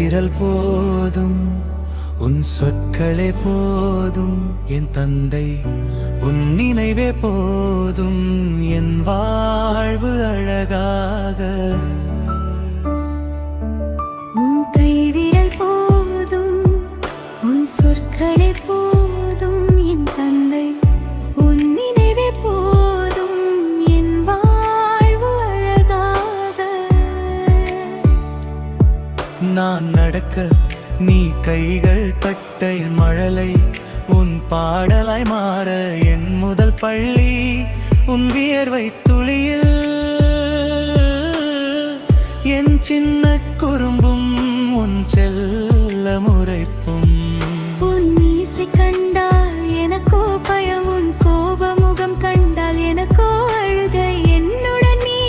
கைவிரல் போதும் உன் சொற்களே போதும் என் தந்தை உன் நினைவே போதும் என் வாழ்வு அழகாக. உன் கைவிரல் போதும் உன் சொற்களே போதும் என் தந்தை உன் நினைவே போதும் என் வாழ்வு அழகாக. நான் நடக்க நீ கைகள் தட்ட என் மழலை உன் பாடலாய் மாற என் முதல் பள்ளி உன் வியர்வை துளியில் என் சின்ன குறும்பும் உன் செல்ல முறைப்பும். உன் மீசை கண்டால் எனக்கோ பயம், உன் கோப முகம் கண்டால் எனக்கோ அழுகை. என்னுடன் நீ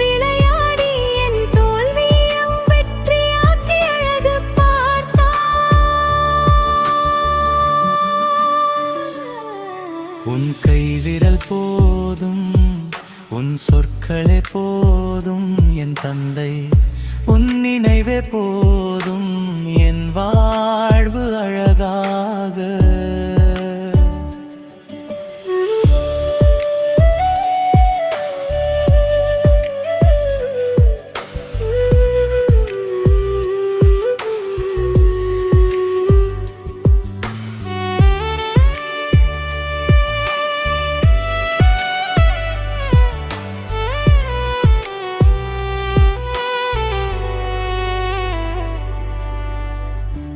விளையாடி என் தோல்வியும் வெற்றியாக்கி அழகு உன் கைவிரல் போதும் உன் சொற்களே போதும் என் தந்தை உன் நினைவே போதும் என் வாழ்வு அழகாக.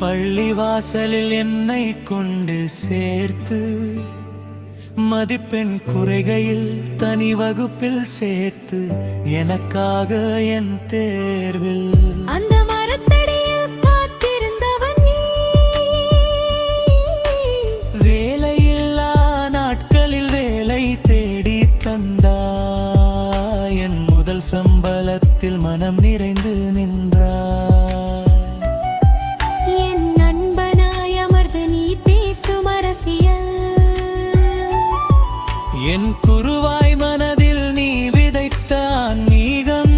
பள்ளிவாசலில் என்னை கொண்டு சேர்த்து மதிப்பெண் குறைகையில் தனி வகுப்பில் சேர்த்து எனக்காக என் தேர்வில் அந்த மரத்தடியில் காத்திருந்தவன் நீ. வேலையில்லா நாட்களில் வேலை தேடி தந்தாய் என் முதல் சம்பளத்தில் மனம் நிறைந்து நின்றாய். என் குருவாய் மனதில் நீ விதைத்த ஆன்மீகம்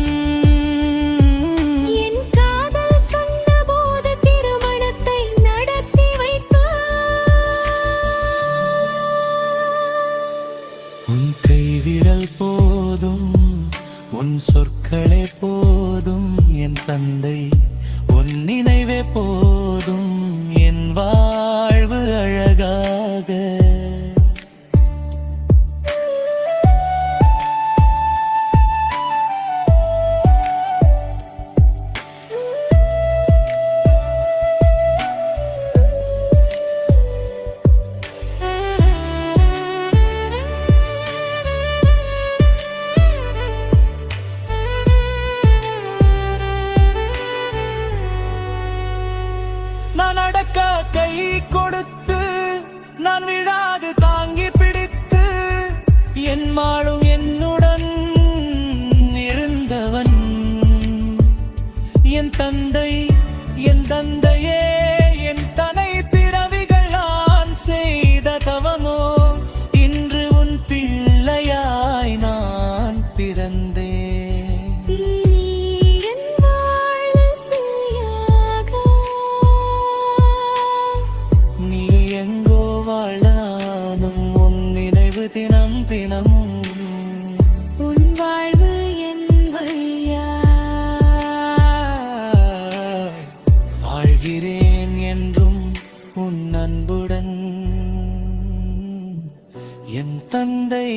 என் காதல் சொன்னபோது திருமணத்தை நடத்தி வைத்தாய். உன் கைவிரல் போதும் உன் சொற்களே போதும் என் தந்தை உன் நினைவே போதும் என் வாழ்வு அழகாக. நான் நடக்க கை கொடுத்து நான் விழாது தாங்கி பிடித்து என் மாளும் என்னுடன் இருந்தவன் என் தந்தை. என் தந்தையே என் தனை பிறவிகள் நான் செய்த தவமோ இன்று உன் பிள்ளையாய் நான் பிறந்தேன். தினம் தினமும் உன் வாழ்வு என் வாழ்கிறேன் என்றும் உன் அன்புடன் என் தந்தை.